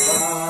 Bye.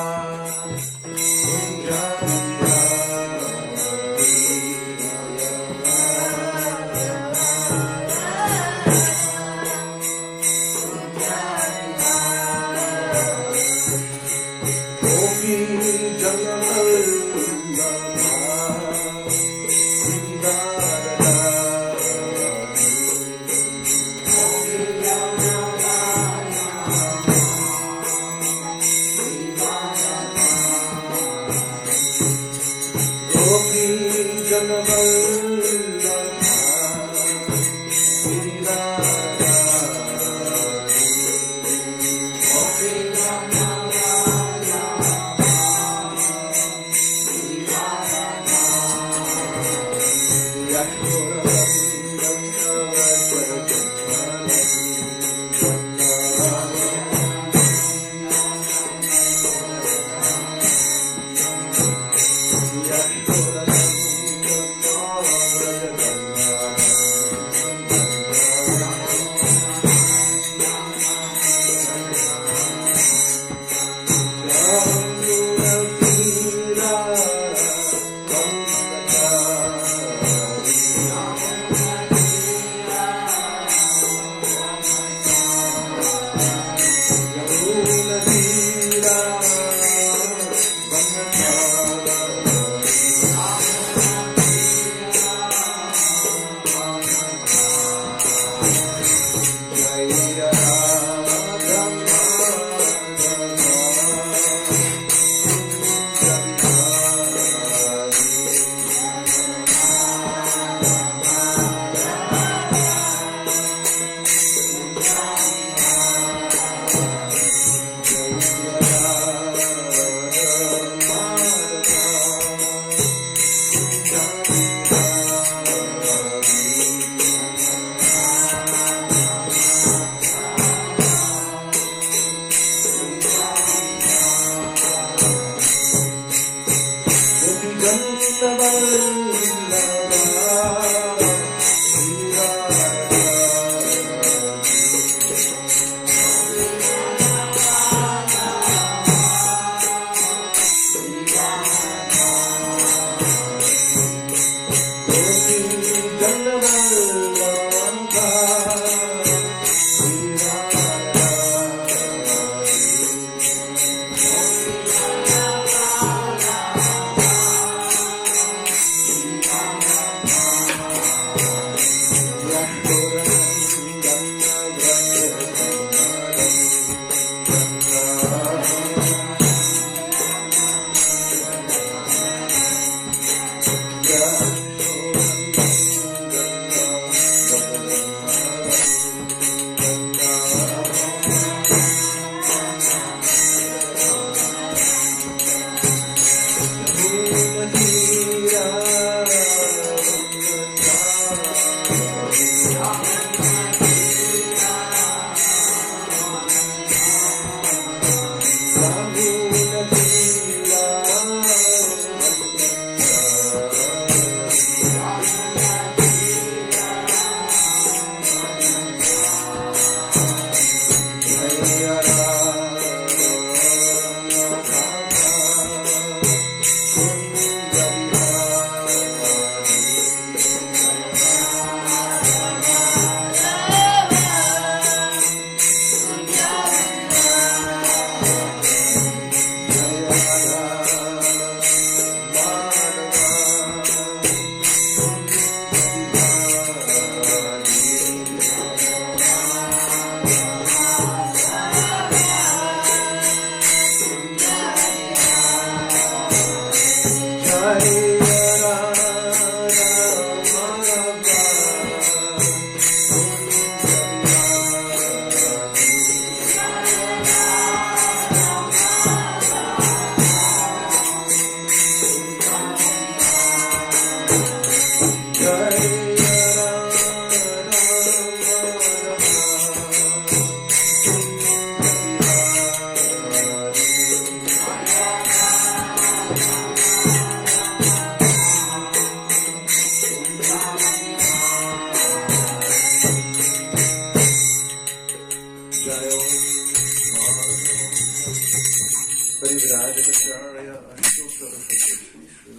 Parivrajakacharya Ashtotarasakashri Sri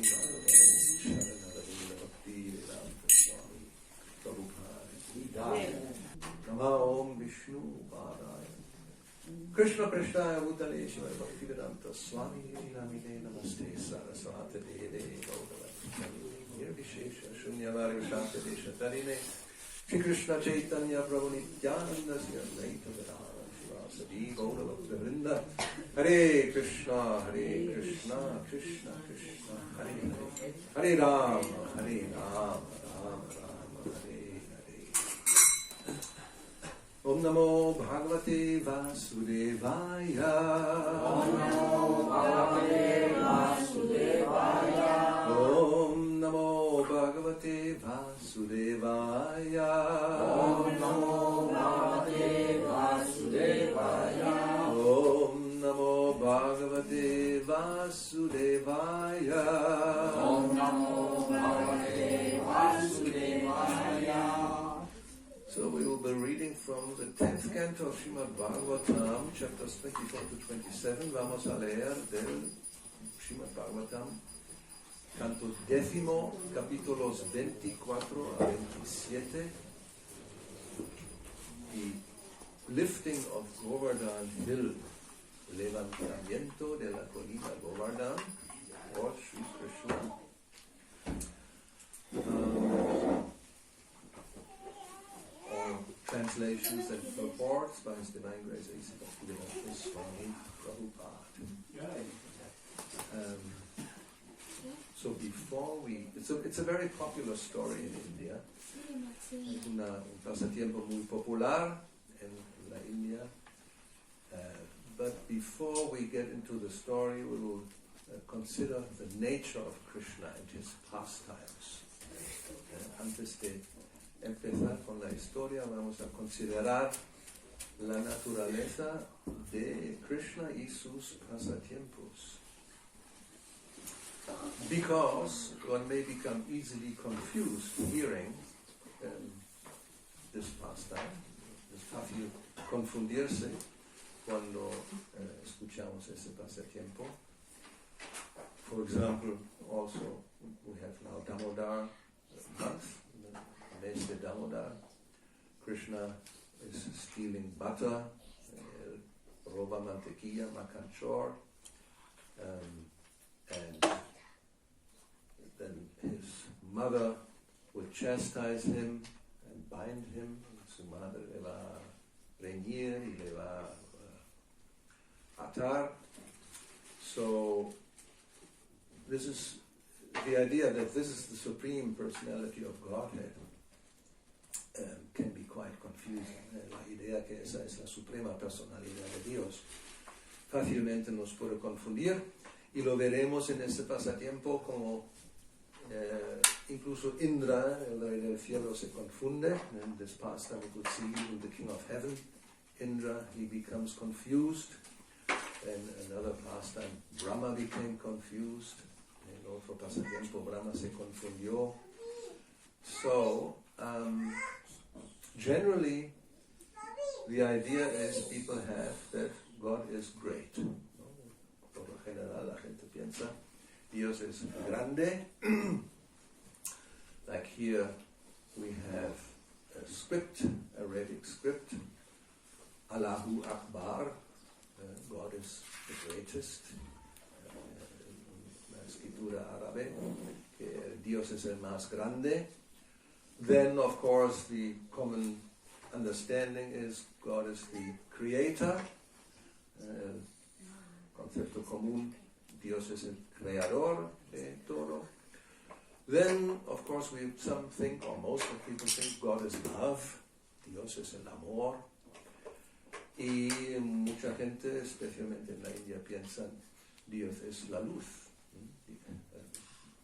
Bhakti Swami Prabhupada Nama Om Vishnu Padaya Krishna Prasthaya Bhutale Shiva Bhakti-vedanta Swami Namine Namaste Saraswati Deve Gauravani Nirvishesha Shunyavara Vishanta Desha Tarine Shri Krishna Chaitanya Prabhu Nityananda Sri Advaita Vedanta Sadi Gauravakta Vrinda Hare Krishna Krishna Krishna Hare Hare Hare Rama Rama Rama Hare Hare Om Namo Bhagavate Vasudevaya Om Namo Bhagavate Vasudevaya Om Namo Bhagavate Vasudevaya Om Namo Bhagavate Vasudevaya Om Namo Bhagavate Vasudevaya Om Namo Bhagavate Vasudevaya. So we will be reading from the 10th canto of Srimad Bhagavatam, chapters 24 to 27. Vamos a leer del Srimad Bhagavatam, canto 10, capítulos 24 a 27. The lifting of Govardhan hill, levantamiento de la colina Govardhan, or Sri Krishna. All translations and purports by His Divine Grace A.C. Bhakti-yoga Swami Prabhupada. So before it's a very popular story in India. Es un pasatiempo muy popular en la India. But before we get into the story, we will consider the nature of Krishna and his pastimes. Antes de empezar con la historia, vamos a considerar la naturaleza de Krishna y sus pasatiempos. Because one may become easily confused hearing this pastime. Es fácil confundirse cuando escuchamos ese pasatiempo. For example, also we have now Damodar month, the mes de Damodar. Krishna is stealing butter, roba mantequilla, makanchor, and then his mother would chastise him and bind him. Su madre le va a reñir y le va a atar. So this is the idea that this is the Supreme Personality of Godhead. Can be quite confusing. La idea que esa es la Suprema Personalidad de Dios fácilmente nos puede confundir, y lo veremos en este pasatiempo como incluso Indra, el rey del cielo, se confunde. In this pastime we could see even the king of heaven, Indra, he becomes confused. And another pastime, Brahma became confused. En otro pasatiempo, Brahma se confundió. So, generally, the idea is people have that God is great. Por lo general, la gente piensa, Dios es grande. Like here, we have a script, Arabic script, Allahu Akbar, God is the greatest. La escritura árabe, que Dios es el más grande. Then, of course, the common understanding is God is the creator. Concepto común, Dios es el creador de todo. Then, of course, some think, or most of people think, God is love. Dios es el amor. Y mucha gente, especialmente en la India, piensan, Dios es la luz.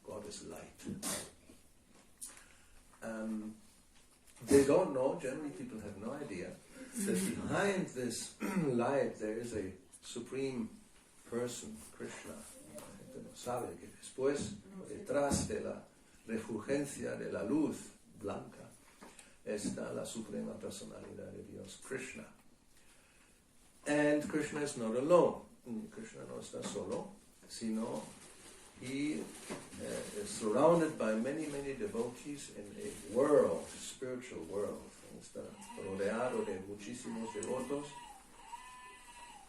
God is light. They don't know, generally people have no idea, that behind this light there is a supreme person, Krishna. La gente no sabe que después, detrás de la refulgencia de la luz blanca, está la suprema personalidad de Dios, Krishna. And Krishna is not alone. Krishna no está solo, sino he is surrounded by many, many devotees in a world, spiritual world. Está rodeado de muchísimos devotos.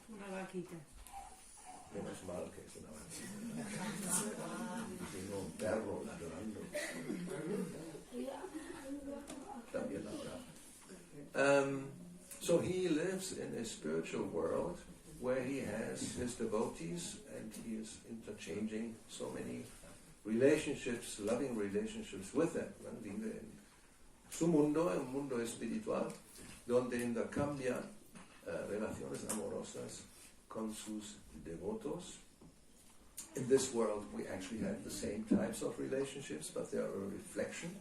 Una vaquita. Menos mal que es una vaquita. Sino un perro ladrando. También habrá. So he lives in a spiritual world where he has his devotees and he is interchanging so many relationships, loving relationships with them. Vive en su mundo, un mundo espiritual, donde intercambia relaciones amorosas con sus devotos. In this world we actually have the same types of relationships, but they are a reflection.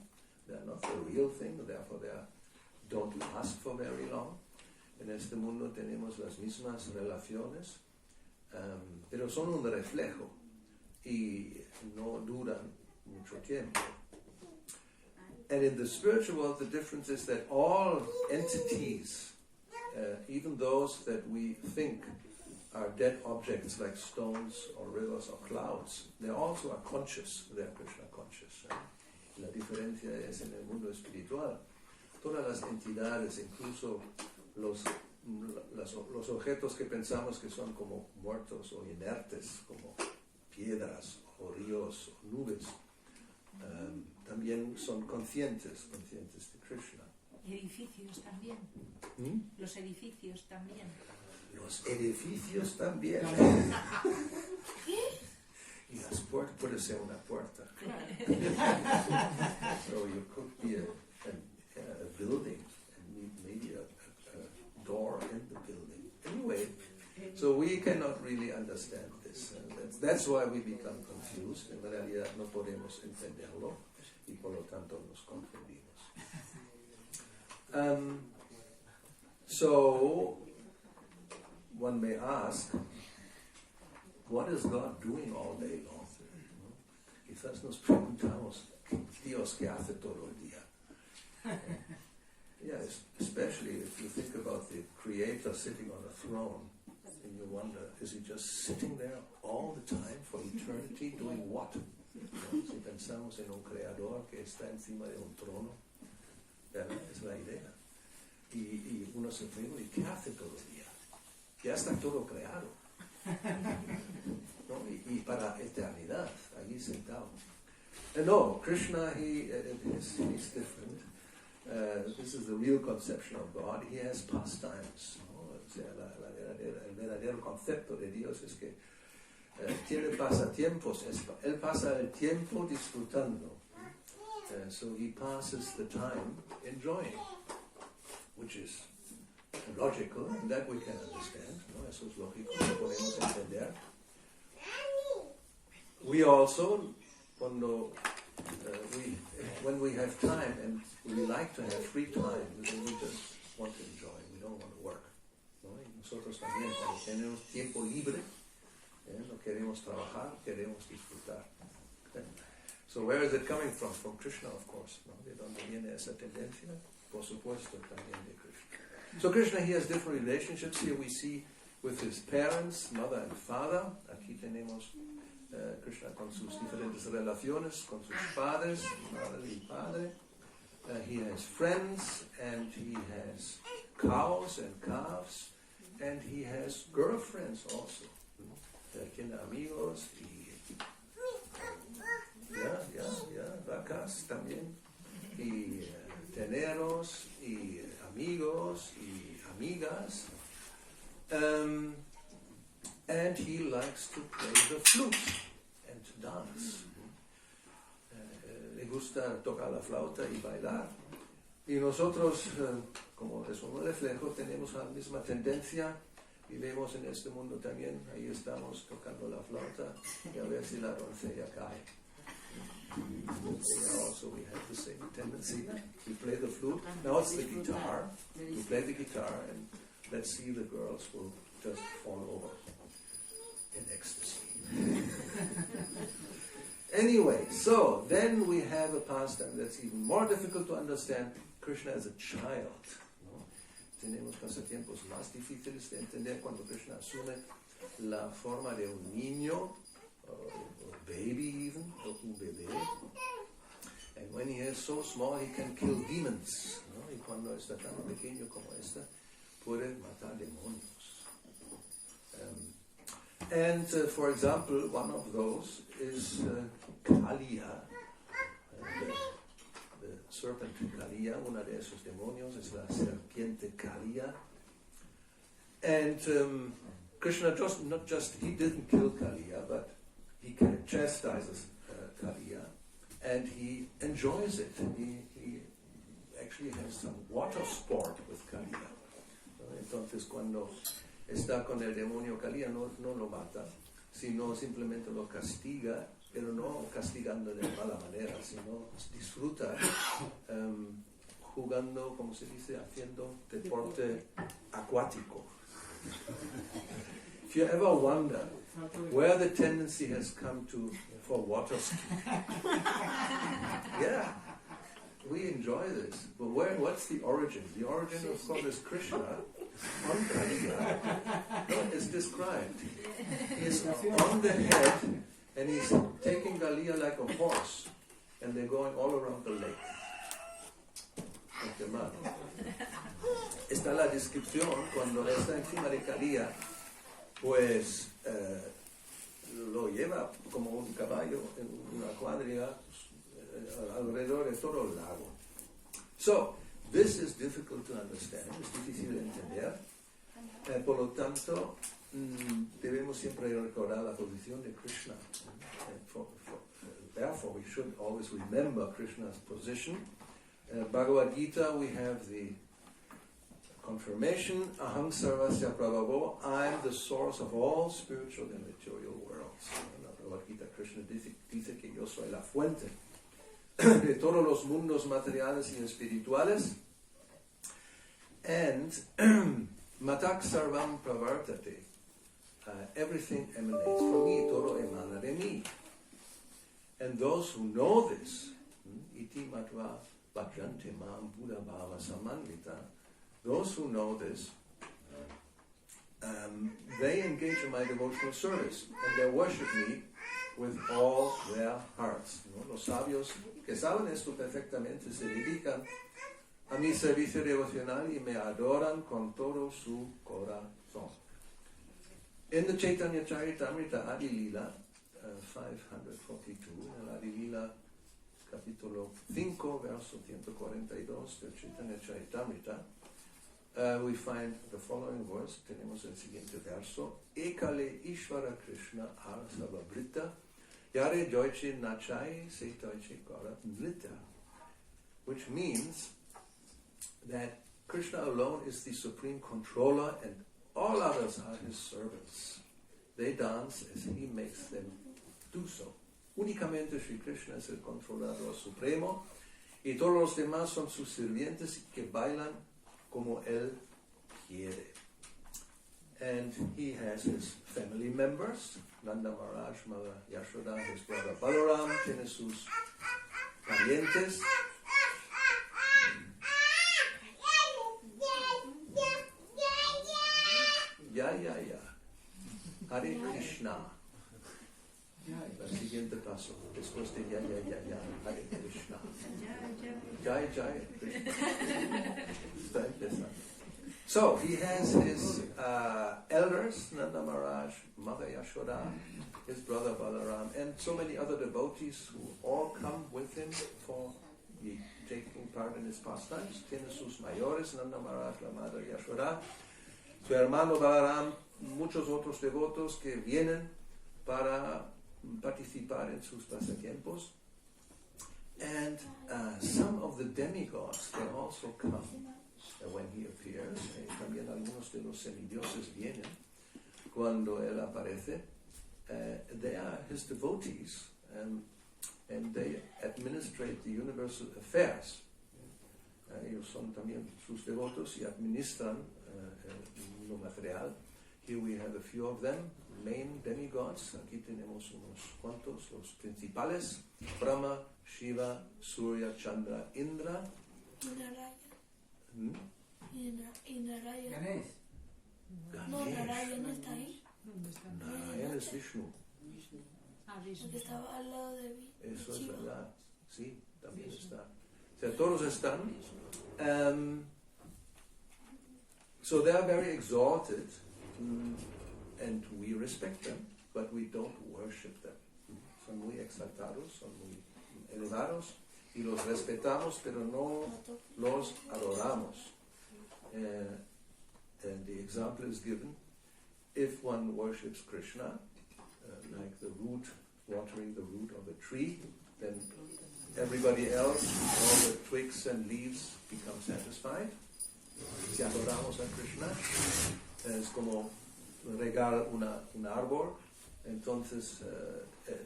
They are not the real thing, therefore they don't last for very long. En este mundo tenemos las mismas relaciones, pero son un reflejo y no duran mucho tiempo. And in the spiritual world, the difference is that all entities, even those that we think are dead objects like stones or rivers or clouds, they also are conscious, they are Krishna conscious. La diferencia es en el mundo espiritual. Todas las entidades, incluso los objetos que pensamos que son como muertos o inertes, como piedras o ríos o nubes, también son conscientes de Krishna. Edificios también. Los edificios también. Los edificios también. Y las puertas, puede ser una puerta. So you could be a building, and maybe a door in the building. Anyway, so we cannot really understand this. That's why we become confused. En realidad no podemos entenderlo y por lo tanto nos confundimos. So one may ask, what is God doing all day long? Quizás nos preguntamos, Dios, ¿qué hace todo el día? Yeah, especially if you think about the Creator sitting on a throne, and you wonder, is he just sitting there all the time for eternity doing what? Si pensamos en un creador que está encima de un trono, ¿verdad? Es la idea. Y uno se pregunta, ¿y qué hace todo el día? Ya está todo creado. ¿No? Y para eternidad, allí sentado. No, Krishna, he's different. This is the real conception of God. He has pastimes. ¿No? O sea, el verdadero concepto de Dios es que tiene pasatiempos. Él pasa el tiempo disfrutando. So he passes the time enjoying, which is logical, and that we can understand. ¿No? Eso es lógico, lo podemos entender. We also, when we have time and we like to have free time, then we just want to enjoy. We don't want to work. ¿No? Y nosotros también, cuando tenemos tiempo libre, no queremos trabajar, queremos disfrutar. So where is it coming from? From Krishna, of course. ¿No? ¿De dónde viene esa tendencia? Por supuesto, también de Krishna. So Krishna, he has different relationships. Here we see with his parents, mother and father. Aquí tenemos Krishna con sus diferentes relaciones, con sus padres, madre y padre. He has friends, and he has cows and calves, and he has girlfriends also. Él tiene amigos y vacas también, y teneros y amigos y amigas. And he likes to play the flute and to dance. Le gusta tocar la flauta y bailar. Y nosotros, como es un reflejo, tenemos la misma tendencia. Vivimos en este mundo también. Ahí estamos tocando la flauta y a ver si la doncella cae. Also, we have the same tendency. We play the flute. Now it's the guitar. We play the guitar, and let's see, the girls will just fall over in ecstasy. Anyway, so then we have a pastime that's even more difficult to understand. Krishna as a child. ¿No? Tenemos pasatiempos más difíciles de entender cuando Krishna asume la forma de un niño, or baby even, o un bebé. And when he is so small, he can kill demons. ¿No? Y cuando está tan pequeño como puede matar demonios. For example, one of those is Kaliya, the serpent Kaliya. Una de esos demonios es la serpiente Kaliya. And Krishna he didn't kill Kaliya, but he chastises Kaliya, and he enjoys it. He actually has some water sport with Kaliya. Entonces, cuando está con el demonio Kaliya, no lo mata, sino simplemente lo castiga, pero no castigando de mala manera, sino disfruta jugando, como se dice, haciendo deporte acuático. If you ever wonder where the tendency has come for water skiing, yeah, we enjoy this. But what's the origin? The origin, of course, is Krishna on Kaliya. It's described. He's on the head, and he's taking Kaliya like a horse, and they're going all around the lake. Está la descripción cuando está encima de Kaliya, pues lo lleva como un caballo en una cuadriga alrededor de todo el lago. So, this is difficult to understand, es difícil de entender, por lo tanto, debemos siempre recordar la posición de Krishna. Therefore, we should always remember Krishna's position. Bhagavad Gita, we have the confirmation, Aham Sarvasya Prabhavo, I am the source of all spiritual and material worlds. En la Bhagavad Gita, Krishna dice que yo soy la fuente de todos los mundos materiales y espirituales. And Matak Sarvam Pravartate, everything emanates from me, todo emana de mí. And those who know this, iti matva bhajante mam buddha bhava samandita, those who know this, they engage in my devotional service and they worship me with all their hearts. ¿No? Los sabios que saben esto perfectamente se dedican a mi servicio devocional y me adoran con todo su corazón. In the Chaitanya Charitamrita Adi Lila 542, en el Adi Lila capítulo 5, verso 142 del Chaitanya Charitamrita, we find the following verse. Tenemos el siguiente verso: Ekale Ishvara Krishna Arsavabrita Yare Joiche Nachai Se Toiche Kara Nrita, which means that Krishna alone is the supreme controller and all others are his servants. They dance as he makes them do so. Únicamente Sri Krishna es el controlador supremo y todos los demás son sus sirvientes que bailan como él quiere. And he has his family members, Nanda Maharaj, Mother Yashoda, his brother Balaram, tiene sus parientes. Ya. Hare Krishna. El siguiente paso, después de ya, Hare Krishna. Jai, Krishna. Está empezando. So, he has his elders, Nanda Maharaj, Mother Yashoda, his brother Balaram, and so many other devotees who all come with him for taking part in his pastimes. Tiene sus mayores, Nanda Maharaj, la Mother Yashoda, su hermano Balaram, muchos otros devotos que vienen para participar en sus pasatiempos. And some of the demigods can also come when he appears. También algunos de los semidioses vienen cuando él aparece. They are his devotees and they administrate the universal affairs. Ellos son también sus devotos y administran el mundo material. Here we have a few of them, main demigods. Aquí tenemos unos cuantos, los principales: Brahma, Shiva, Surya, Chandra, Indra. ¿Y Narayana? No, Narayana está ahí. ¿Dónde está? Narayana es Vishnu. Ah, Vishnu. Porque estaba al lado de Eso es Shiva. verdad. Sí, también Vishnu. está. O sea, todos están. So they are very exalted, and we respect them, but we don't worship them. Son muy exaltados, son muy elevados, y los respetamos, pero no los adoramos. And the example is given, if one worships Krishna, like the root, watering the root of a tree, then everybody else, all the twigs and leaves become satisfied. Si adoramos a Krishna, es como regar un árbol, entonces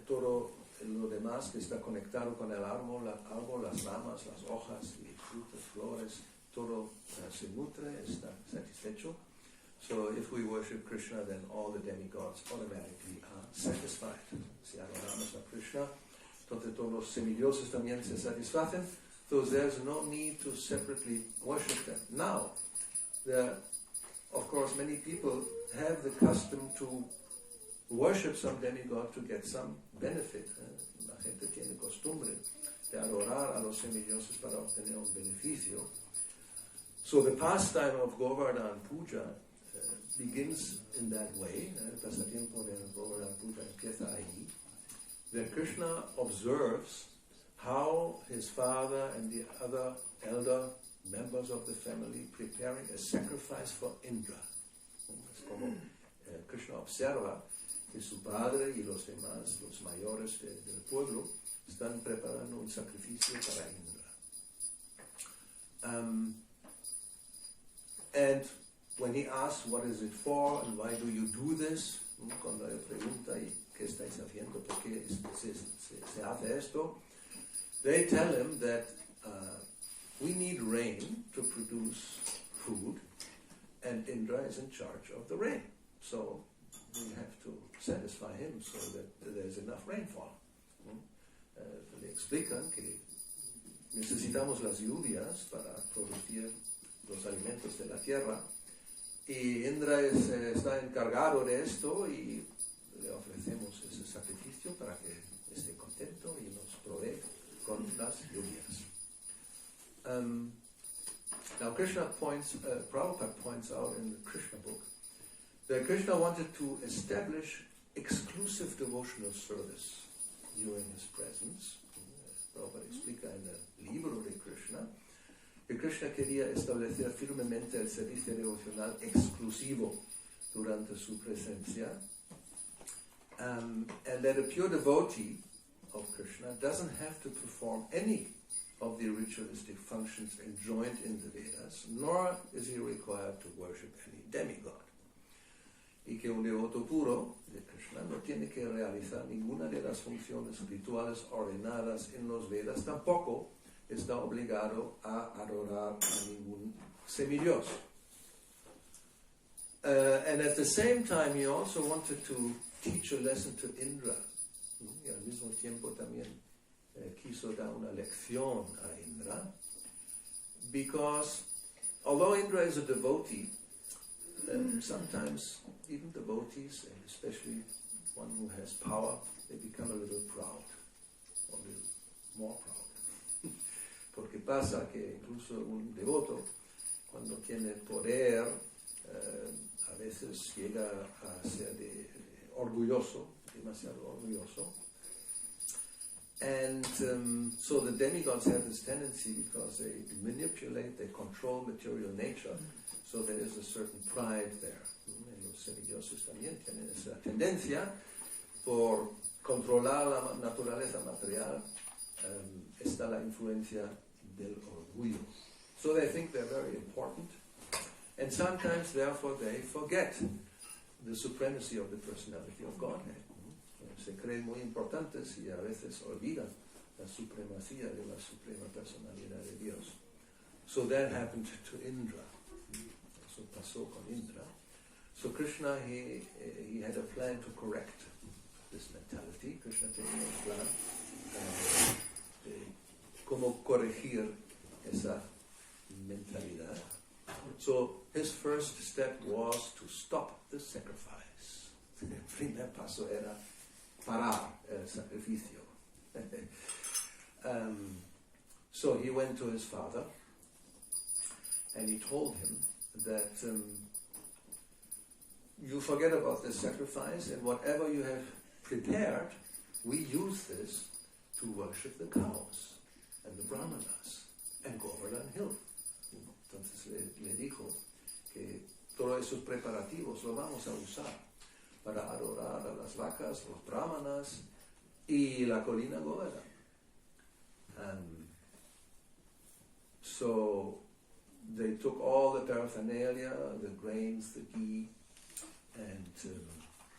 todo lo demás que está conectado con el árbol, las ramas, las hojas, y frutos, flores, todo se nutre, está satisfecho. So if we worship Krishna, then all the demigods automatically are satisfied. Si adoramos a Krishna, entonces todos los semidioses también se satisfacen. So there's no need to separately worship them. Now, of course, many people have the custom to worship some demigod to get some benefit. La gente tiene costumbre de adorar a los semidioses para obtener un beneficio. So the pastime of Govardhana-puja begins in that way. El pasatiempo de Govardhana-puja empieza ahí. That Krishna observes how his father and the other elder members of the family preparing a sacrifice for Indra. Es como Krishna observa que su padre y los demás, los mayores del pueblo, están preparando un sacrificio para Indra. And when he asks what is it for and why do you do this, cuando él pregunta ¿y qué estáis haciendo? ¿Por qué se hace esto? They tell him that we need rain to produce food, and Indra is in charge of the rain. So we have to satisfy him so that there's enough rainfall. Le explican que necesitamos las lluvias para producir los alimentos de la tierra, y Indra está encargado de esto, y le ofrecemos ese sacrificio para que esté contento y nos provee con las lluvias. Now Prabhupada points out in the Krishna book that Krishna wanted to establish exclusive devotional service during his presence. Prabhupada explica en el libro de Krishna que Krishna quería establecer firmemente el servicio devocional exclusivo durante su presencia, and that a pure devotee of Krishna doesn't have to perform any of the ritualistic functions enjoined in the Vedas, nor is he required to worship any demigod. Y que un devoto puro de Krishna no tiene que realizar ninguna de las funciones rituales ordenadas en los Vedas, tampoco está obligado a adorar a ningún semidios. And at the same time he also wanted to teach a lesson to Indra. Y al mismo tiempo también quiso dar una lección a Indra, because although Indra is a devotee, sometimes even devotees, and especially one who has power, they become a little proud, or a little more proud. Porque pasa que incluso un devoto, cuando tiene poder, a veces llega a ser orgulloso, demasiado orgulloso. And so the demigods have this tendency, because they manipulate, they control material nature, so there is a certain pride there. Y los semidioses también tienen esa tendencia por controlar la naturaleza material. Está la influencia del orgullo. So they think they're very important, and sometimes therefore they forget the supremacy of the personality of Godhead. Se creen muy importantes y a veces olvidan la supremacía de la suprema personalidad de Dios. So that happened to Indra. Eso pasó con Indra. So Krishna, he had a plan to correct this mentality. Krishna tenía un plan de cómo corregir esa mentalidad. So his first step was to stop the sacrifice. El primer paso era parar el sacrificio. So he went to his father and he told him that you forget about this sacrifice, and whatever you have prepared, we use this to worship the cows and the brahmanas and Govardhan Hill. Entonces le dijo que todos esos preparativos los vamos a usar para adorar a las vacas, los brahmanas y la colina Govardhan. So they took all the paraphernalia, the grains, the ghee, and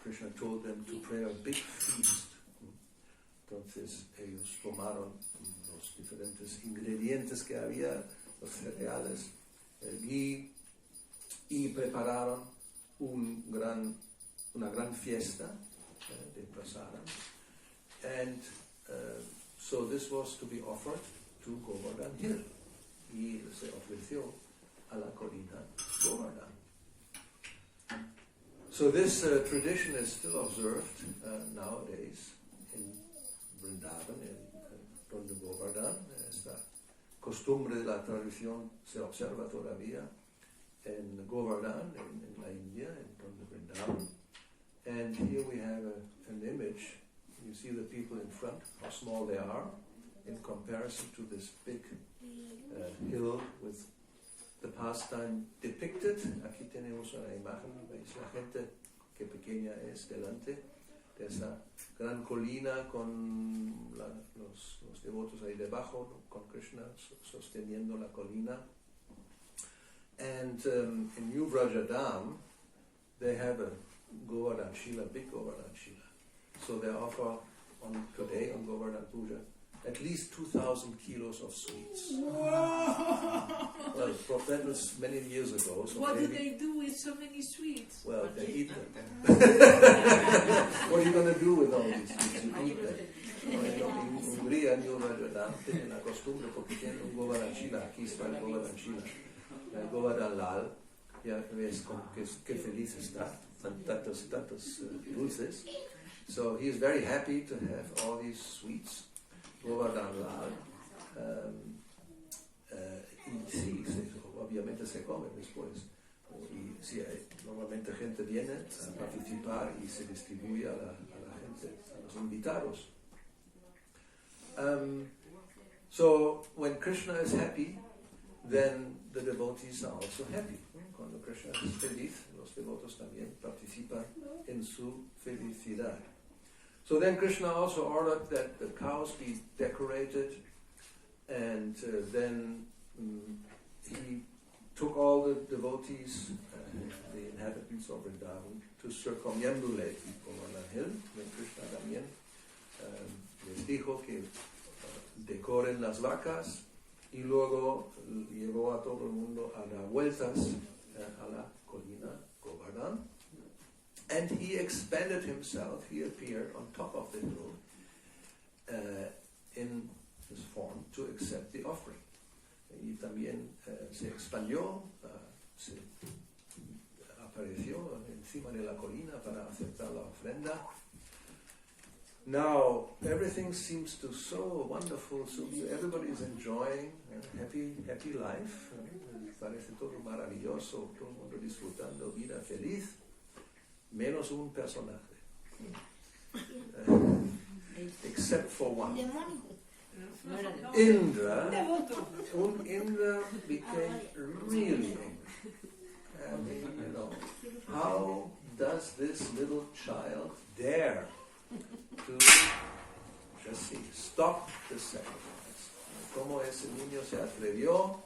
Krishna told them to prepare a big feast. Entonces ellos tomaron los diferentes ingredientes que había, los cereales, el ghee, y prepararon una gran fiesta de prasadam. And so this was to be offered to Govardhan Hill. Y se ofreció a la colina Govardhan. So this tradition is still observed nowadays in Vrindavan, donde Govardhan. Esta costumbre de la tradición se observa todavía en Govardhan, en la India, en donde Vrindavan. And here we have an image. You see the people in front, how small they are in comparison to this big hill with the pastime depicted. Aquí tenemos una imagen, veis la gente que pequeña es delante de esa gran colina con los devotos ahí debajo, con Krishna sosteniendo la colina. And in New Vrajadam, they have a Govardhan Shila, big Govardhan Shila. So they offer today on Govardhana-puja at least 2,000 kilos of sweets. Well, that was many years ago. So what do they do with so many sweets? Well, they eat them. What are you going to do with all these sweets? You eat them. En Hungría, en Govardhan, tienen la costumbre porque tienen un Govardhan Shila. Aquí está el Govardhan Shila. El Govardhan Lal, ya ves qué feliz está. Tantos dulces. So he is very happy to have all these sweets. Govardhan Lal. Y sí, obviamente se come después. Y sí, normalmente gente viene a participar y se distribuye a la gente, a los invitados. So when Krishna is happy, then the devotees are also happy. Cuando Krishna es feliz, los devotos también participan en su felicidad. So then Krishna also ordered that the cows be decorated, and then he took all the devotees, the inhabitants of Vrindavan, to circumambulate Govardhan Hill. Then Krishna también les dijo que decoren las vacas, y luego llevó a todo el mundo a dar vueltas a la colina Govardhan. And he expanded himself, he appeared on top of the hill in his form to accept the offering. Y también se expandió, se apareció encima de la colina para aceptar la ofrenda. Now, everything seems to so wonderful, so everybody is enjoying happy life. Parece todo maravilloso, todo el mundo disfrutando vida feliz, menos un personaje. Except for one. Indra became really angry. How does this little child dare to just stop the sacrifice? ¿Cómo ese niño se atrevió a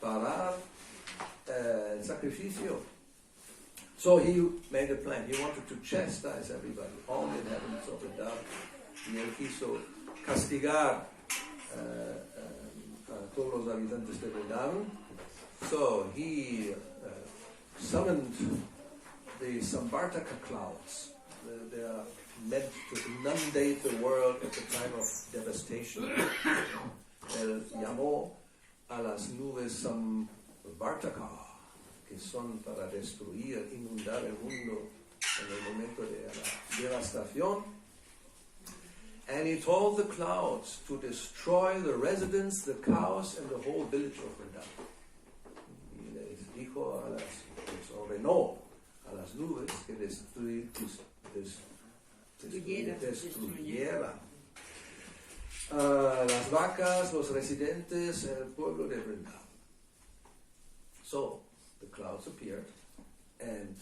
parar el sacrificio? So he made a plan. He wanted to chastise everybody, all the inhabitants of Vrindavan. Y él quiso castigar a todos los habitantes de Vrindavan. So he summoned the Samvartaka clouds. They are meant to inundate the world at the time of devastation. Él llamó a las nubes Samvartaka, que son para destruir, inundar el mundo en el momento de la devastación. And he told the clouds to destroy the residents, the cows, and the whole village of Vrindavan. Y les dijo les ordenó a las nubes que destruyeran las vacas, los residentes, el pueblo de Vrindavan. So the clouds appeared, and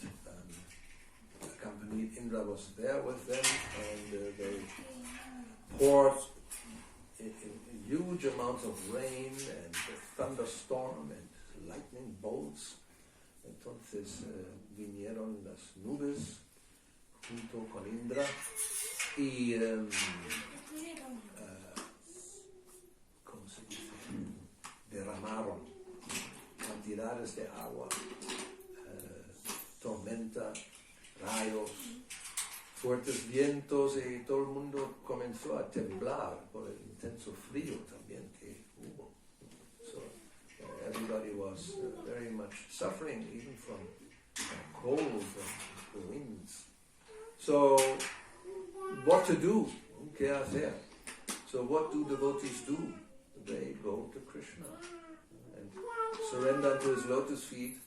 accompanied Indra was there with them, and they poured in huge amounts of rain and thunderstorm and lightning bolts. Entonces vinieron las nubes junto con Indra y ¿cómo se dice? Derramaron cantidades de agua, tormenta, rayos, fuertes vientos, y todo el mundo comenzó a temblar por el intenso frío también que hubo. So everybody was very much suffering, even from cold, from the winds. So what to do? ¿Qué hacer? So what do devotees do? They go to Krishna and surrender to his lotus feet,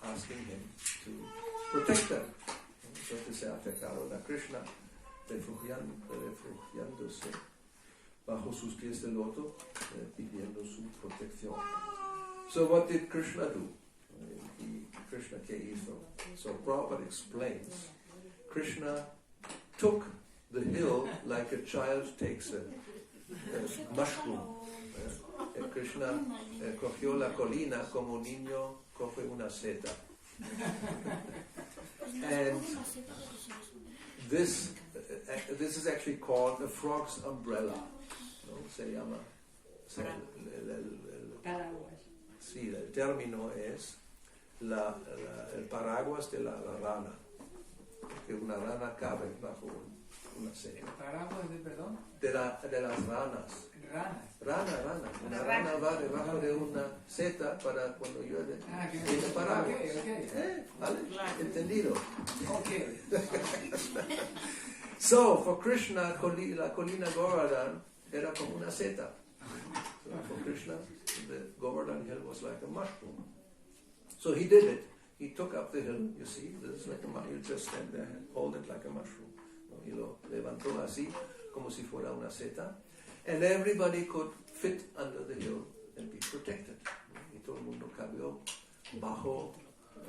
asking him to protect them. Entonces se acercaron a Krishna, refugiándose bajo sus pies de loto, pidiendo su protección. So what did Krishna do? Krishna ¿qué hizo? So Prabhupada explains, Krishna took the hill like a child takes a mushroom. Krishna cogió la colina como un niño coge una seta. And this is actually called a frog's umbrella. ¿No? Se llama. Sí, el término es el paraguas de la rana. Que una rana cabe bajo una seta. ¿El paraguas de perdón? De las ranas. Rana. Una rana va debajo de una seta para cuando llueve. Tiene paraguas. Okay. ¿Vale? Entendido. Okay. So, for Krishna, la colina Govardhan era como una seta. So, for Krishna, the Govardhan hill was like a mushroom. So he did it. He took up the hill, you see, this is like you just stand there and hold it like a mushroom. Y lo levantó así, como si fuera una seta. And everybody could fit under the hill and be protected. Y todo el mundo cabió bajo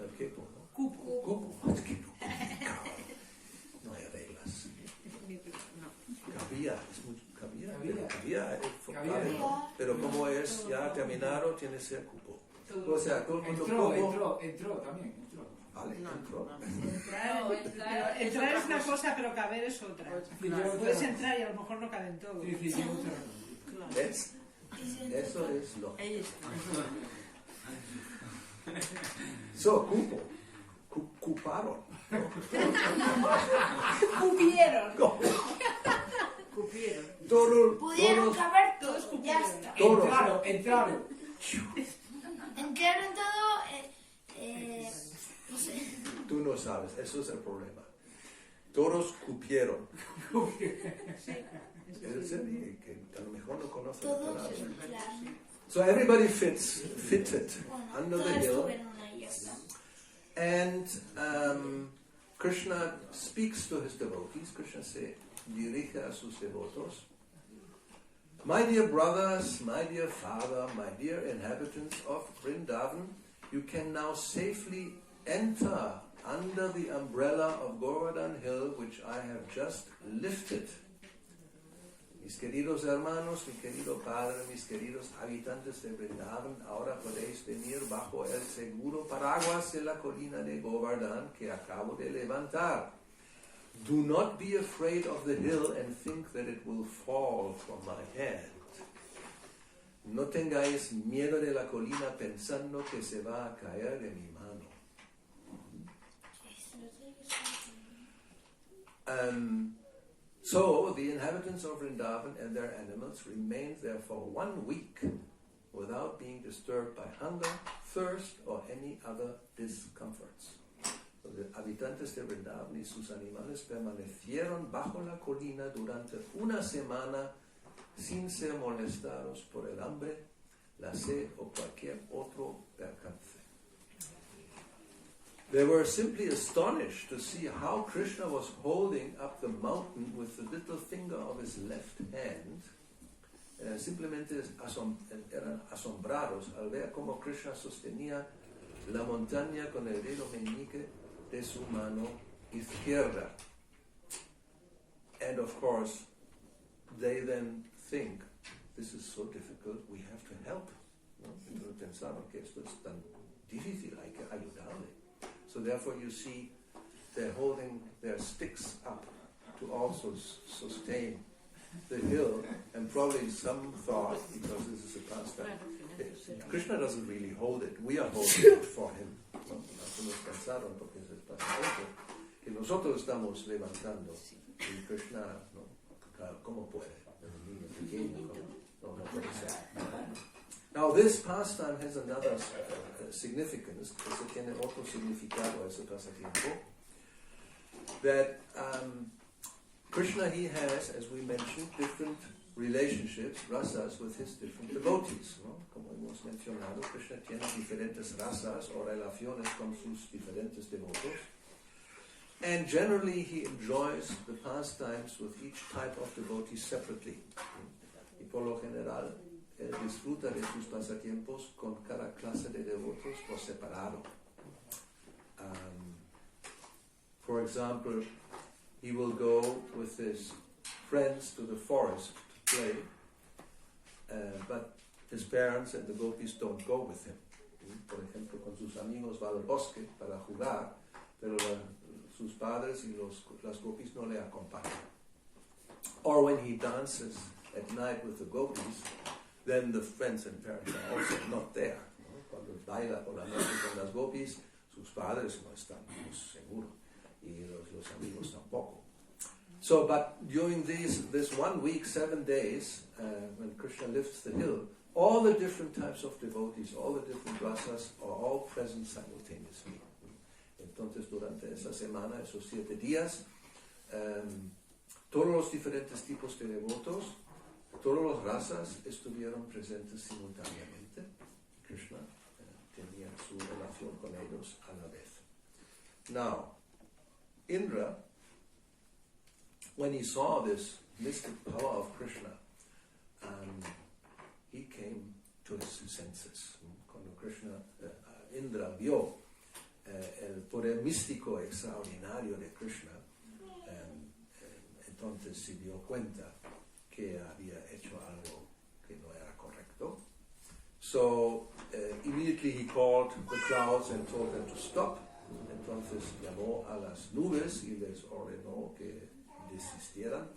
el quepo. Cupo. No hay reglas. Cabía. Pero como es ya terminado, tiene que ser cupo. O sea, todo el mundo entró también. Vale, entró. Entrar es una cosa, pero caber es otra. Puedes entrar y a lo mejor no caben todos. ¿Ves? Eso es lo que... So, cuparon. Cupieron. Pudieron caber todos, ya está. Entraron. Entraron todo, no sé. Tú no sabes, eso es el problema. Todos cupieron. Es el que a lo mejor no conoce la palabra. So everybody fitted under the hill. And Krishna speaks to his devotees. Krishna se dirige a sus devotos. My dear brothers, my dear father, my dear inhabitants of Vrindavan, you can now safely enter under the umbrella of Govardhan Hill, which I have just lifted. Mis queridos hermanos, mi querido padre, mis queridos habitantes de Vrindavan, ahora podéis venir bajo el seguro paraguas de la colina de Govardhan que acabo de levantar. Do not be afraid of the hill and think that it will fall from my hand. No tengáis miedo de la colina pensando que se va a caer de mi mano. So the inhabitants of Vrindavan and their animals remained there for 1 week without being disturbed by hunger, thirst, or any other discomforts. Los habitantes de Vrindavan y sus animales permanecieron bajo la colina durante una semana sin ser molestados por el hambre, la sed o cualquier otro percance. They were simply astonished to see how Krishna was holding up the mountain with the little finger of his left hand. Simplemente eran asombrados al ver cómo Krishna sostenía la montaña con el dedo meñique de su mano izquierda. And of course, they then think, this is so difficult, we have to help. ¿No? Entonces pensaron que esto es tan difícil, hay que ayudarle. So therefore you see they're holding their sticks up to also sustain the hill, and probably some thought, because this is a pastime, Krishna doesn't really hold it, we are holding it for him. ¿No? Algunos pensaron, porque es el pasatiempo, que nosotros estamos levantando, y Krishna, ¿no? ¿Cómo puede? Es un niño pequeño, no puede ser. Now this pastime has another significance, eso tiene otro significado ese pasatiempo, that Krishna, he has, as we mentioned, different relationships, rasas, with his different devotees. ¿No? Como hemos mencionado, Krishna tiene diferentes rasas o relaciones con sus diferentes devotos. And generally he enjoys the pastimes with each type of devotee separately. Y por lo general, disfruta de sus pasatiempos con cada clase de devotos por separado. For example, he will go with his friends to the forest to play, but his parents and the gopis don't go with him. Por ejemplo, con sus amigos va al bosque para jugar, pero sus padres y las gopis no le acompañan. Or when he dances at night with the gopis, then the friends and parents are also not there. ¿No? Cuando baila por la noche con las gopis, sus padres no están, seguro, y los amigos tampoco. So, but during this 1 week, 7 days, when Krishna lifts the hill, all the different types of devotees, all the different rasas are all present simultaneously. Entonces, durante esa semana, esos 7 días, todos los diferentes tipos de devotos, todas las razas estuvieron presentes simultáneamente. Krishna tenía su relación con ellos a la vez. Now, Indra, when he saw this mystic power of Krishna, he came to his senses. Cuando Krishna, Indra vio el poder místico extraordinario de Krishna, entonces se dio cuenta que había hecho algo que no era correcto. So immediately he called the clouds and told them to stop. Entonces llamó a las nubes y les ordenó que desistieran.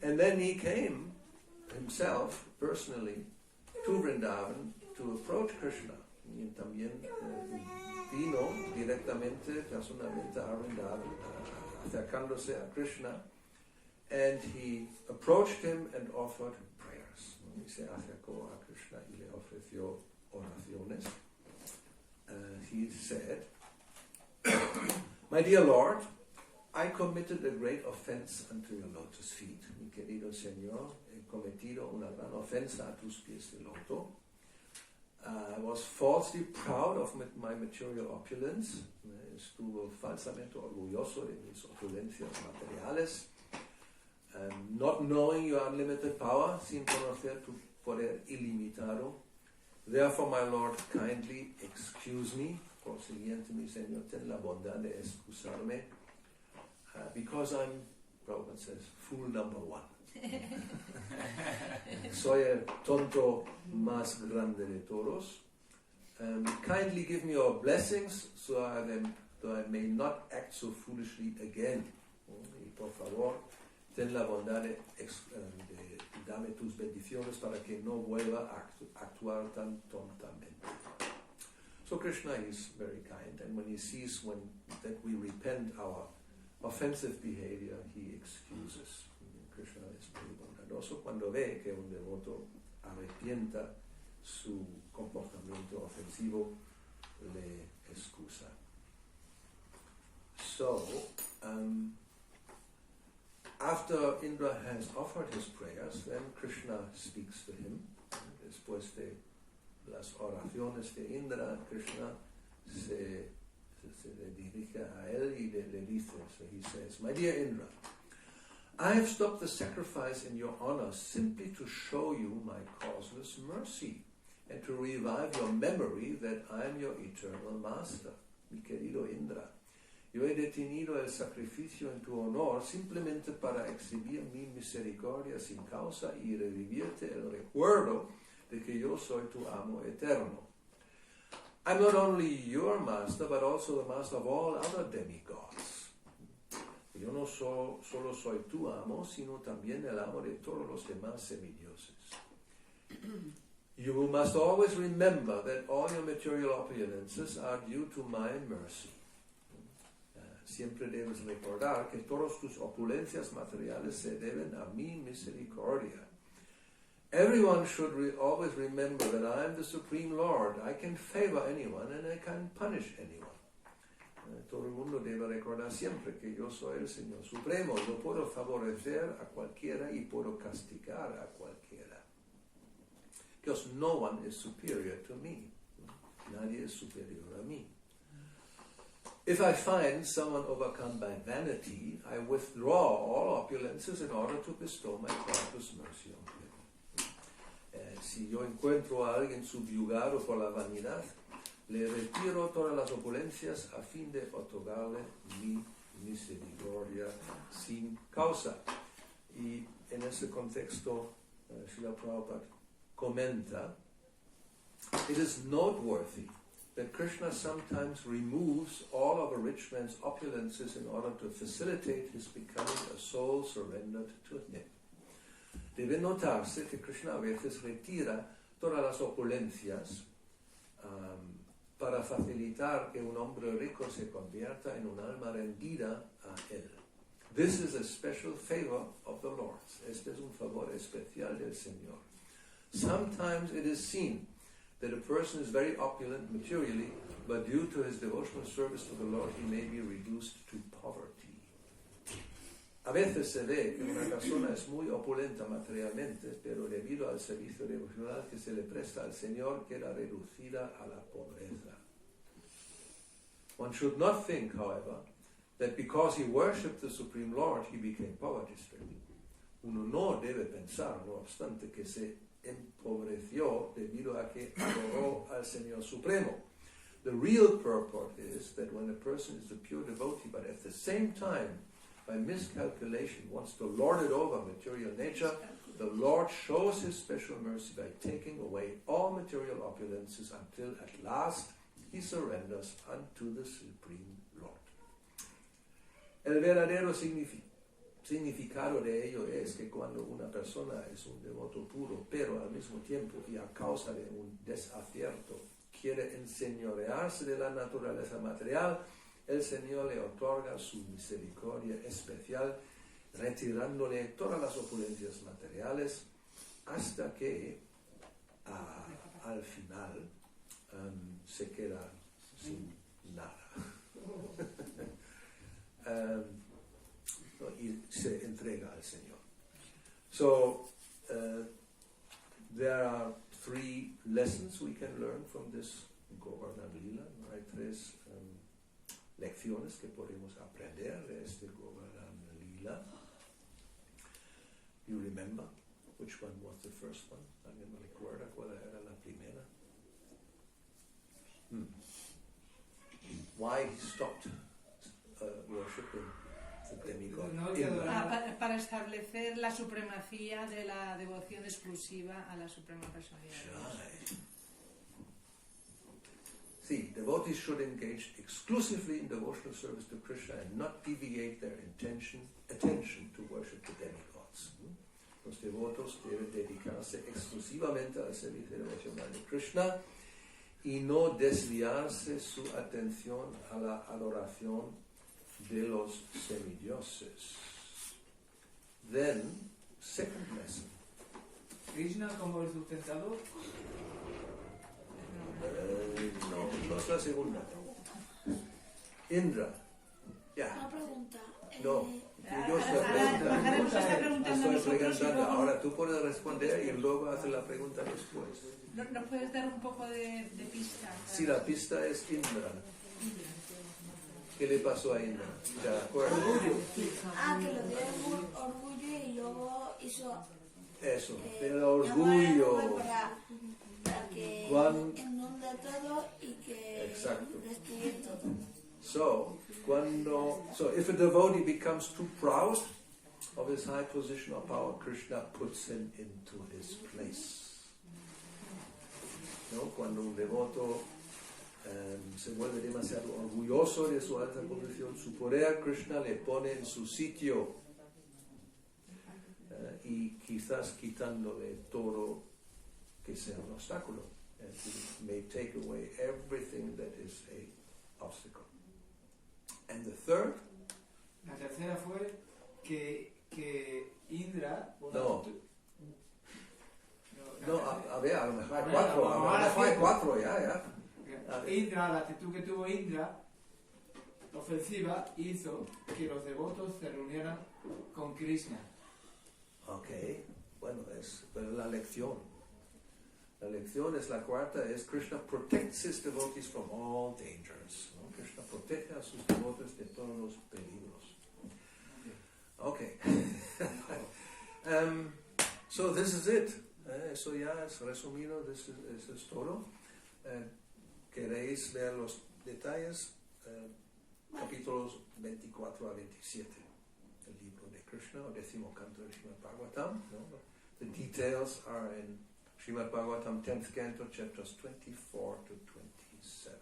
And then he came himself personally to Vrindavan to approach Krishna. Y también vino directamente, personalmente a Vrindavan, acercándose a Krishna. And he approached him and offered prayers. Y se acercó a Krishna y le ofreció oraciones. He said, "My dear Lord, I committed a great offense unto your lotus feet. Mi querido Señor, he cometido una gran ofensa a tus pies de loto. I was falsely proud of my material opulence. Estuvo falsamente orgulloso de mis opulencias materiales. Not knowing your unlimited power, sin conocer tu poder ilimitado. Therefore, my Lord, kindly excuse me. Por siguiente, mi Señor, ten la bondad de excusarme. Because I'm, Prabhupada says, fool number 1. Soy el tonto más grande de todos. Kindly give me your blessings so I may not act so foolishly again. Y por favor, ten la bondad de dame tus bendiciones para que no vuelva a actuar tan tontamente. So Krishna is very kind, and when he sees that we repent our offensive behavior, he excuses. Krishna es muy bondadoso cuando ve que un devoto arrepienta su comportamiento ofensivo, le excusa. So, after Indra has offered his prayers, then Krishna speaks to him. Después de las oraciones de Indra, Krishna se dirige a él y le dice, so he says, "My dear Indra, I have stopped the sacrifice in your honor simply to show you my causeless mercy and to revive your memory that I am your eternal master." Mi querido Indra, yo he detenido el sacrificio en tu honor simplemente para exhibir mi misericordia sin causa y revivirte el recuerdo de que yo soy tu amo eterno. I'm not only your master, but also the master of all other demigods. Yo no solo soy tu amo, sino también el amo de todos los demás semidioses. You must always remember that all your material opulences are due to my mercy. Siempre debes recordar que todas tus opulencias materiales se deben a mi misericordia. Everyone should always remember that I am the Supreme Lord. I can favor anyone and I can punish anyone. Todo el mundo debe recordar siempre que yo soy el Señor Supremo. Yo puedo favorecer a cualquiera y puedo castigar a cualquiera. Because no one is superior to me. Nadie es superior a mí. If I find someone overcome by vanity, I withdraw all opulences in order to bestow my boundless mercy on him. Si yo encuentro a alguien subyugado por la vanidad, le retiro todas las opulencias a fin de otorgarle mi misericordia sin causa. Y en ese contexto, Srila Prabhupada comenta, it is noteworthy that Krishna sometimes removes all of a rich man's opulences in order to facilitate his becoming a soul surrendered to him. Debe notarse que Krishna a veces retira todas las opulencias para facilitar que un hombre rico se convierta en un alma rendida a él. This is a special favor of the Lord's. Este es un favor especial del Señor. Sometimes it is seen that a person is very opulent materially, but due to his devotional service to the Lord, he may be reduced to poverty. A veces se ve que una persona es muy opulenta materialmente, pero debido al servicio devocional que se le presta al Señor, queda reducida a la pobreza. One should not think, however, that because he worshipped the Supreme Lord, he became poverty-stricken. Uno no debe pensar, no obstante, que se empobreció debido a que adoró al Señor Supremo. The real purport is that when a person is a pure devotee, but at the same time, by miscalculation, wants to lord it over material nature, the Lord shows his special mercy by taking away all material opulences until at last he surrenders unto the Supreme Lord. El verdadero significado de ello es que cuando una persona es un devoto puro, pero al mismo tiempo y a causa de un desacierto quiere enseñorearse de la naturaleza material, el Señor le otorga su misericordia especial, retirándole todas las opulencias materiales, hasta que al final se queda sin nada. Y se entrega al Señor. So, there are 3 lessons we can learn from this Govardhana-lila. Hay 3 lecciones que podemos aprender de este Govardhana-lila. You remember which one was the first one? ¿Alguien me recuerda cuál era la primera? Why he stopped worshipping the demigod? Para establecer la supremacía de la devoción exclusiva a la Suprema Personalidad de Dios. See, devotees should engage exclusively in devotional service to Krishna and not deviate their attention to worship the demigods. Los devotos deben dedicarse exclusivamente al servicio devocional de Krishna y no desviarse su atención a la adoración de los semidioses. Then, second lesson. Krishna como el sustentador. No es la segunda. Indra, Ya. Una pregunta. No. Yo estoy Ahora nos está preguntando a estoy nosotros y preguntando. luego Ahora tú puedes responder y luego hacer la pregunta después. ¿nos puedes dar un poco de pista? Si la pista es Indra. ¿Qué le pasó a Indra? ¿Te acuerdas? Que lo dio orgullo y luego hizo... Eso, el llamó a orgullo. la nube para que inunde todo y que Exacto. destruya todo. So if a devotee becomes too proud of his high position or power, Krishna puts him into his place. ¿No? Cuando un devoto se vuelve demasiado orgulloso de su alta posición, su poder, Krishna le pone en su sitio y quizás quitándole todo que sea un obstáculo. And he may take away everything that is a obstacle. And the third, La tercera fue que Indra... No. A ver, a lo mejor hay Bueno, cuatro, a lo mejor hay cuatro, ya. Indra, la actitud que tuvo Indra, ofensiva, hizo que los devotos se reunieran con Krishna. Ok, bueno, pero la lección. La lección es la cuarta, es Krishna protects his devotees from all dangers. ¿No? Krishna protege a sus devotos de todos los peligros. Okay. So this is it. Eso ya es resumido, eso es todo. ¿Queréis ver los detalles? Capítulos 24 a 27 del libro de Krishna, o 10º canto de Srimad Bhagavatam. ¿No? The details are in Srimad Bhagavatam 10th canto, chapters 24 to 27.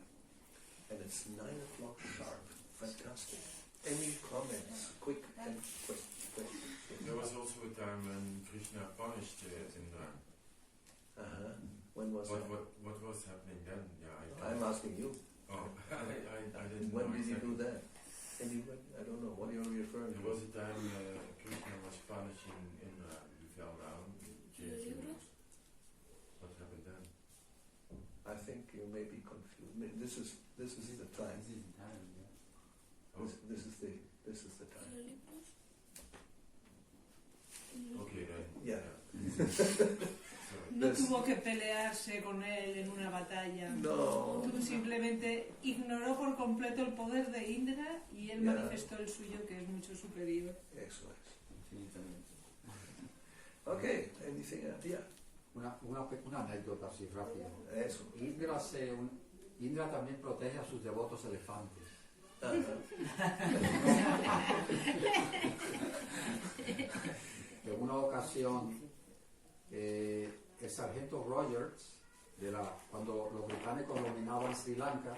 And it's 9 o'clock sharp. Fantastic. Any comments? Quick and quick. There was also a time when Krishna punished Indra. When was that? What was happening then? Yeah, I'm asking you. Oh, I didn't When know did he exactly. do that? Anybody? I don't know. What are you referring There to? was a time Krishna was punishing Indra. He fell down. What happened then? I think you may be confused. This is the time. Oh, This is the time. okay then. Yeah. Sorry. No tuvo que pelearse con él en una batalla. No. Simplemente ignoró por completo el poder de Indra y él Ya. manifestó el suyo, que es mucho superior. Eso es. Okay. Anything else? Yeah. Una anécdota así rápida. Eso. Indra también protege a sus devotos elefantes. En una ocasión, el sargento Rogers, cuando los británicos dominaban Sri Lanka,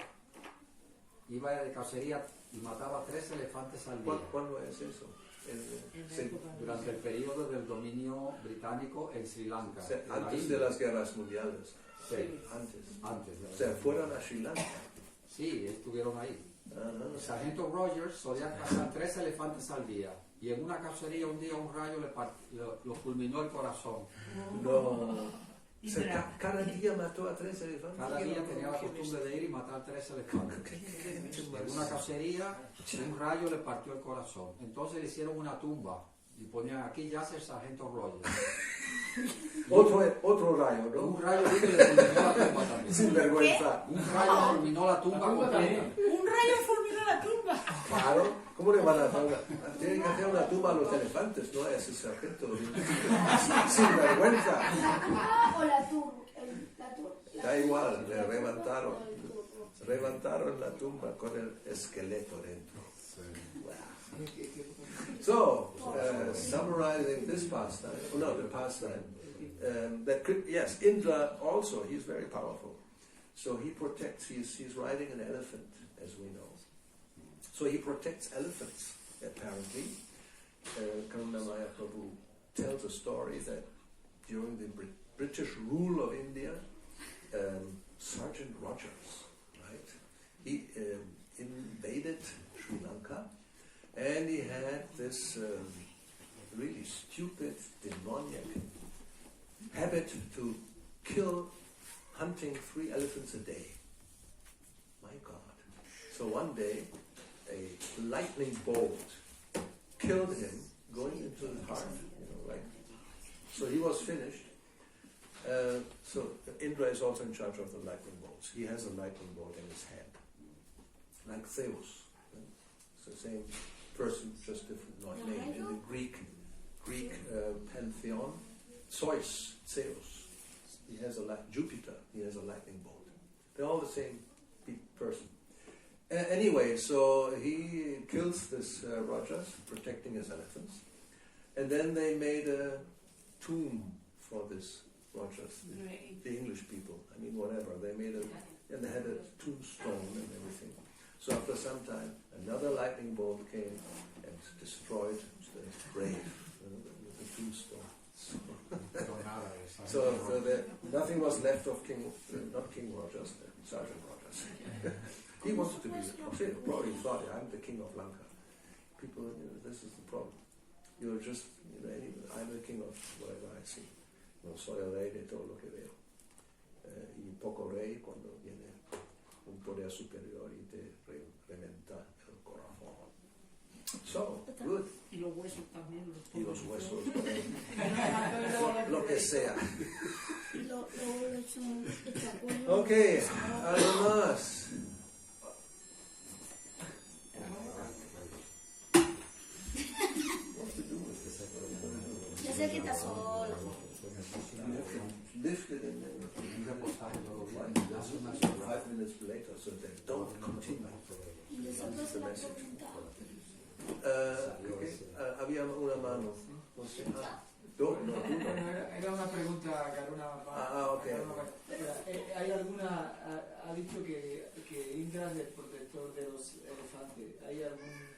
iba de cacería y mataba 3 elefantes al día. ¿Cuándo es eso? Durante el periodo del dominio británico en Sri Lanka. Antes de las guerras mundiales. Sí, Antes. de la O sea, guerra. fueron a Sri Lanka. Sí, estuvieron ahí. El Ajá. sargento Rogers solía cazar 3 elefantes al día y en una cacería un día un rayo lo fulminó el corazón. No. O sea, Indra. cada día mató a 3 elefantes. Cada día tenía la costumbre de ir y matar 3 elefantes. En una cacería un rayo le partió el corazón. Entonces le hicieron una tumba y ponían aquí yace el sargento Rogers. Otro rayo, ¿no? Un rayo vino y le fulminó la tumba también. Sin vergüenza. Un rayo fulminó la tumba completa. ¡Un rayo fulminó la tumba! Claro. ¿Cómo le van a hacer tienen que hacer una tumba a los elefantes, no a ese sargento? Sin vergüenza. O la tur. Da igual, le levantaron la tumba con el esqueleto dentro. Wow. So, summarizing this pastime, the pastime, yes, Indra also, he's very powerful. So he protects, he's riding an elephant, as we know. So he protects elephants, apparently. Karunamaya Prabhu tells a story that during the British rule of India, Sergeant Rogers, right, he invaded Sri Lanka, and he had this really stupid, demoniac habit to hunting 3 elephants a day. My God. So one day, a lightning bolt killed him going into the heart, so he was finished. So Indra is also in charge of the lightning bolts. He has a lightning bolt in his hand, like Zeus. It's the same person, just different name. In the Greek pantheon, Zeus, he has Jupiter, he has a lightning bolt. They're all the same person. Anyway, so he kills this Rajas, protecting his elephants, and then they made a tomb for this Rajas, the English people. I mean, whatever. They made and they had a tombstone and everything. So after some time, another lightning bolt came and destroyed the grave, the tombstone. So nothing was left of not King Rajas, Sergeant Rajas. He wanted to be, probably thought, I'm the king of Lanka. People, this is the problem. You're just, I'm the king of whatever I see. No soy el rey de todo lo que veo. Y poco rey cuando viene un poder superior y te reventa el corazón. So, good. Y los huesos también. Y los huesos, lo que sea. Ok, algo más. Ya se quita sola. Lift it and then 5 minutes later, so they don't continue. Nosotros la preguntamos. Había una mano. No sé. Era una pregunta, Karuna. Ok. ¿Hay alguna, ha dicho que Indra es el protector de los elefantes? ¿Hay algún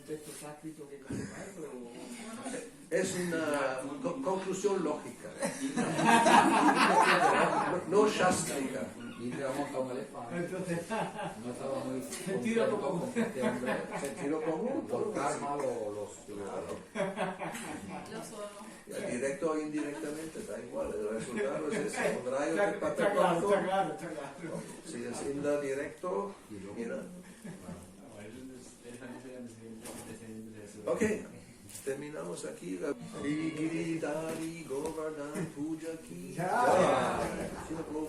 texto sánscrito que confirmar? Es una conclusión lógica. No shastrika. Indra monta un elefante. Entonces, No estaba muy Sentido contento común. con este hombre. Sentido común. Por karma Directo o indirectamente, da igual. El resultado es ese. Un rayo está que pata claro, corto. está claro. Si es Indra directo, mira. Ok, terminamos aquí. Giridhari Govardhana-puja ki. Ya. Jai.